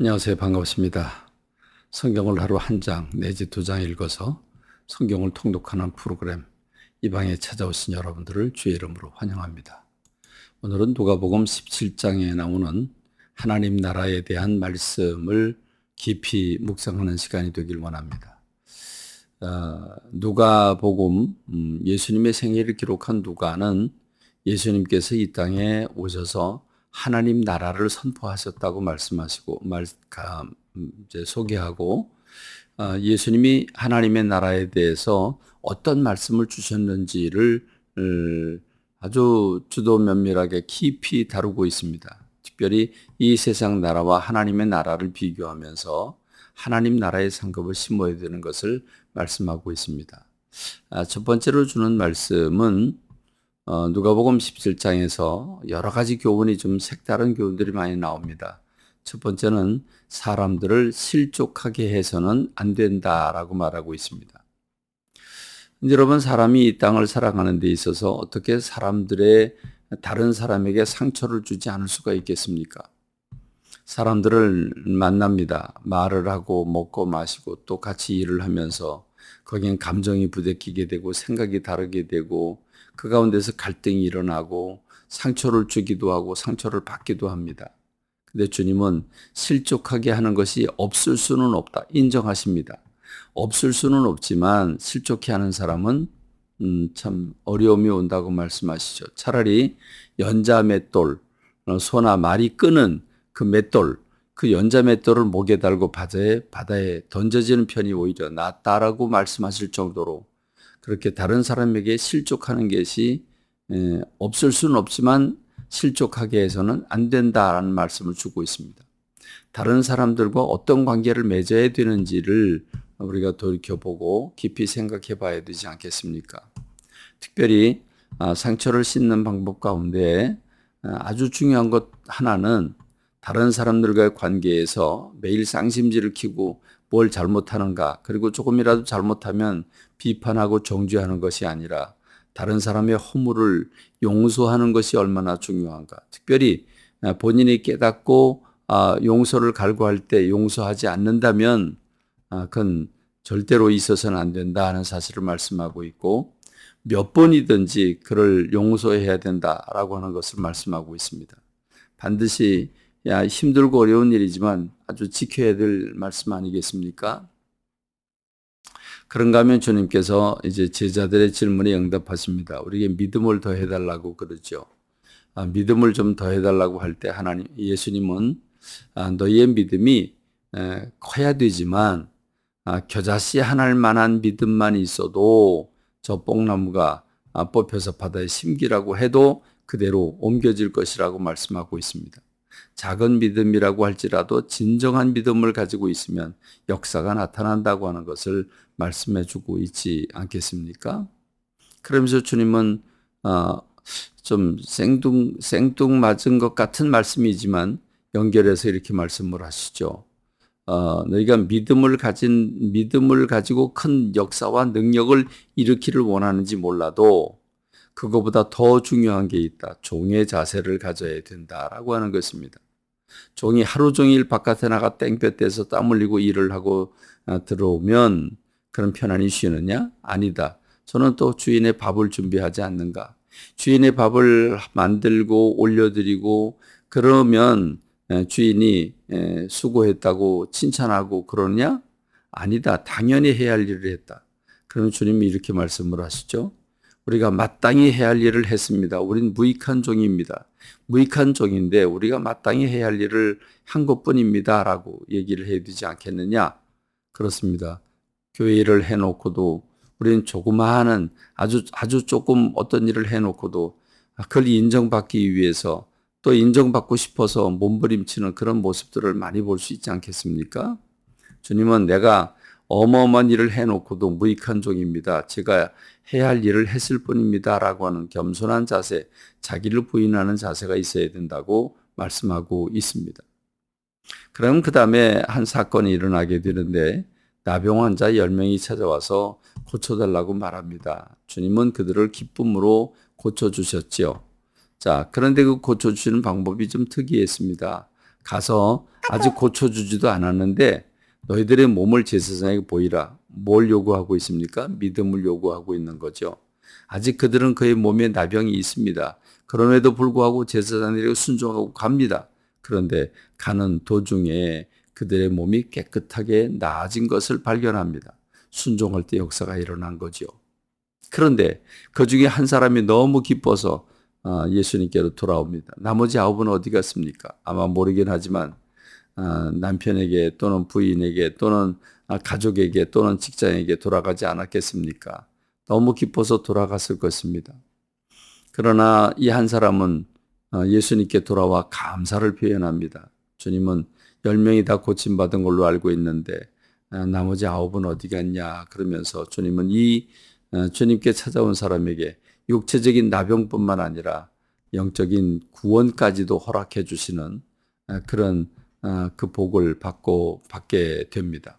안녕하세요. 반갑습니다. 성경을 하루 한 장 내지 두 장 읽어서 성경을 통독하는 프로그램 이 방에 찾아오신 여러분들을 주의 이름으로 환영합니다. 오늘은 누가복음 17장에 나오는 하나님 나라에 대한 말씀을 깊이 묵상하는 시간이 되길 원합니다. 누가복음, 예수님의 생애를 기록한 누가는 예수님께서 이 땅에 오셔서 하나님 나라를 선포하셨다고 말씀하시고 이제 소개하고, 예수님이 하나님의 나라에 대해서 어떤 말씀을 주셨는지를 아주 주도 면밀하게 깊이 다루고 있습니다. 특별히 이 세상 나라와 하나님의 나라를 비교하면서 하나님 나라의 상급을 심어야 되는 것을 말씀하고 있습니다. 첫 번째로 주는 말씀은 누가복음 17장에서 여러 가지 교훈이 좀 색다른 교훈들이 많이 나옵니다. 첫 번째는 사람들을 실족하게 해서는 안 된다라고 말하고 있습니다. 여러분, 사람이 이 땅을 살아가는 데 있어서 어떻게 다른 사람에게 상처를 주지 않을 수가 있겠습니까? 사람들을 만납니다. 말을 하고 먹고 마시고 또 같이 일을 하면서 거기엔 감정이 부대끼게 되고 생각이 다르게 되고 그 가운데서 갈등이 일어나고 상처를 주기도 하고 상처를 받기도 합니다. 근데 주님은 실족하게 하는 것이 없을 수는 없다 인정하십니다. 없을 수는 없지만 실족해 하는 사람은 참 어려움이 온다고 말씀하시죠. 차라리 연자 맷돌, 소나 말이 끄는 그 맷돌, 그 연자 맷돌을 목에 달고 바다에 던져지는 편이 오히려 낫다라고 말씀하실 정도로 그렇게 다른 사람에게 실족하는 것이 없을 수는 없지만 실족하게 해서는 안 된다라는 말씀을 주고 있습니다. 다른 사람들과 어떤 관계를 맺어야 되는지를 우리가 돌이켜보고 깊이 생각해 봐야 되지 않겠습니까? 특별히 상처를 씻는 방법 가운데 아주 중요한 것 하나는 다른 사람들과의 관계에서 매일 쌍심지를 키고 뭘 잘못하는가, 그리고 조금이라도 잘못하면 비판하고 정죄하는 것이 아니라 다른 사람의 허물을 용서하는 것이 얼마나 중요한가. 특별히 본인이 깨닫고 용서를 갈구할 때 용서하지 않는다면 그건 절대로 있어서는 안 된다 하는 사실을 말씀하고 있고, 몇 번이든지 그를 용서해야 된다라고 하는 것을 말씀하고 있습니다. 반드시 힘들고 어려운 일이지만 아주 지켜야 될 말씀 아니겠습니까? 그런가 하면 주님께서 이제 제자들의 질문에 응답하십니다. 우리에게 믿음을 더 해달라고 그러죠. 믿음을 좀 더 해달라고 할 때 예수님은 너희의 믿음이 커야 되지만 겨자씨 하나일 만한 믿음만 있어도 저 뽕나무가 뽑혀서 바다에 심기라고 해도 그대로 옮겨질 것이라고 말씀하고 있습니다. 작은 믿음이라고 할지라도 진정한 믿음을 가지고 있으면 역사가 나타난다고 하는 것을 말씀해 주고 있지 않겠습니까? 그러면서 주님은 좀 생뚱맞은 것 같은 말씀이지만 연결해서 이렇게 말씀을 하시죠. 너희가 믿음을 가지고 큰 역사와 능력을 일으키를 원하는지 몰라도 그거보다 더 중요한 게 있다. 종의 자세를 가져야 된다라고 하는 것입니다. 종이 하루 종일 바깥에 나가 땡볕에서 땀 흘리고 일을 하고 들어오면 그런 편안히 쉬느냐? 아니다. 저는 또 주인의 밥을 준비하지 않는가? 주인의 밥을 만들고 올려드리고 그러면 주인이 수고했다고 칭찬하고 그러냐? 아니다. 당연히 해야 할 일을 했다. 그러면 주님이 이렇게 말씀을 하시죠. 우리가 마땅히 해야 할 일을 했습니다. 우린 무익한 종입니다. 무익한 종인데 우리가 마땅히 해야 할 일을 한 것뿐입니다. 라고 얘기를 해야 되지 않겠느냐? 그렇습니다. 교회 일을 해놓고도 우리는 조그마한 아주 조금 어떤 일을 해놓고도 그걸 인정받기 위해서 또 인정받고 싶어서 몸부림치는 그런 모습들을 많이 볼 수 있지 않겠습니까? 주님은 내가 어마어마한 일을 해놓고도 무익한 종입니다. 제가 해야 할 일을 했을 뿐입니다. 라고 하는 겸손한 자세, 자기를 부인하는 자세가 있어야 된다고 말씀하고 있습니다. 그럼 그 다음에 한 사건이 일어나게 되는데 나병 환자 10명이 찾아와서 고쳐달라고 말합니다. 주님은 그들을 기쁨으로 고쳐주셨지요. 자, 그런데 그 고쳐주시는 방법이 좀 특이했습니다. 가서 아직 고쳐주지도 않았는데 너희들의 몸을 제사장에게 보이라. 뭘 요구하고 있습니까? 믿음을 요구하고 있는 거죠. 아직 그들은 그의 몸에 나병이 있습니다. 그럼에도 불구하고 제사장들에게 순종하고 갑니다. 그런데 가는 도중에 그들의 몸이 깨끗하게 나아진 것을 발견합니다. 순종할 때 역사가 일어난 거죠. 그런데 그 중에 한 사람이 너무 기뻐서 예수님께로 돌아옵니다. 나머지 9은 어디 갔습니까? 아마 모르긴 하지만 남편에게 또는 부인에게 또는 가족에게 또는 직장에게 돌아가지 않았겠습니까? 너무 기뻐서 돌아갔을 것입니다. 그러나 이 한 사람은 예수님께 돌아와 감사를 표현합니다. 주님은 10명이 다 고침받은 걸로 알고 있는데 나머지 9은 어디 갔냐 그러면서 주님은 이 주님께 찾아온 사람에게 육체적인 나병뿐만 아니라 영적인 구원까지도 허락해 주시는 그런 그 복을 받게 됩니다.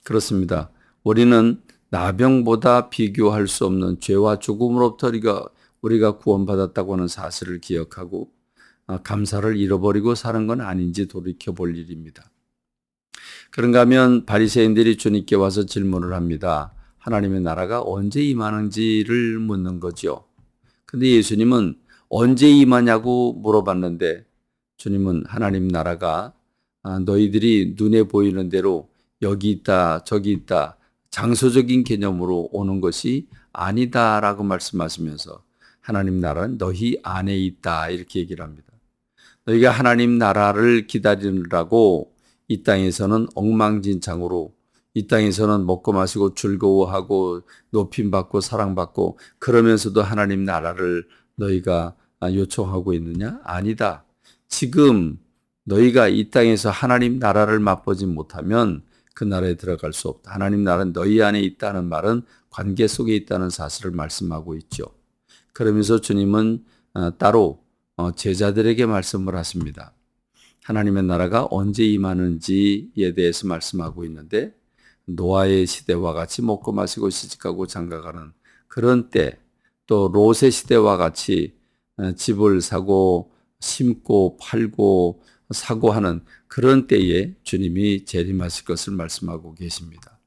그렇습니다. 우리는 나병보다 비교할 수 없는 죄와 죽음으로부터 우리가 구원받았다고 하는 사실을 기억하고 감사를 잃어버리고 사는 건 아닌지 돌이켜 볼 일입니다. 그런가 하면 바리새인들이 주님께 와서 질문을 합니다. 하나님의 나라가 언제 임하는지를 묻는 거죠. 근데 예수님은 언제 임하냐고 물어봤는데 주님은 하나님 나라가 너희들이 눈에 보이는 대로 여기 있다 저기 있다 장소적인 개념으로 오는 것이 아니다라고 말씀하시면서 하나님 나라는 너희 안에 있다 이렇게 얘기를 합니다. 너희가 하나님 나라를 기다리느라고 이 땅에서는 엉망진창으로 이 땅에서는 먹고 마시고 즐거워하고 높임받고 사랑받고 그러면서도 하나님 나라를 너희가 요청하고 있느냐? 아니다. 지금 너희가 이 땅에서 하나님 나라를 맛보지 못하면 그 나라에 들어갈 수 없다. 하나님 나라는 너희 안에 있다는 말은 관계 속에 있다는 사실을 말씀하고 있죠. 그러면서 주님은 따로 제자들에게 말씀을 하십니다. 하나님의 나라가 언제 임하는지에 대해서 말씀하고 있는데 노아의 시대와 같이 먹고 마시고 시집가고 장가가는 그런 때, 또 롯의 시대와 같이 집을 사고 심고 팔고 사고 하는 그런 때에 주님이 재림하실 것을 말씀하고 계십니다.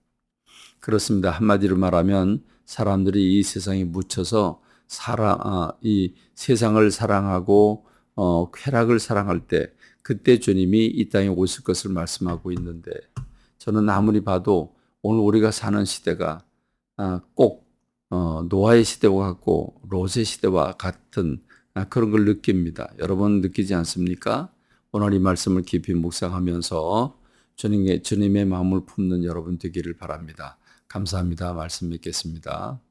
그렇습니다. 한마디로 말하면 사람들이 이 세상에 묻혀서 이 세상을 사랑하고 쾌락을 사랑할 때 그때 주님이 이 땅에 오실 것을 말씀하고 있는데 저는 아무리 봐도 오늘 우리가 사는 시대가 꼭 노아의 시대와 같고 롯의 시대와 같은 그런 걸 느낍니다. 여러분 느끼지 않습니까? 오늘 이 말씀을 깊이 묵상하면서 주님의 마음을 품는 여러분 되기를 바랍니다. 감사합니다. 말씀 맺겠습니다.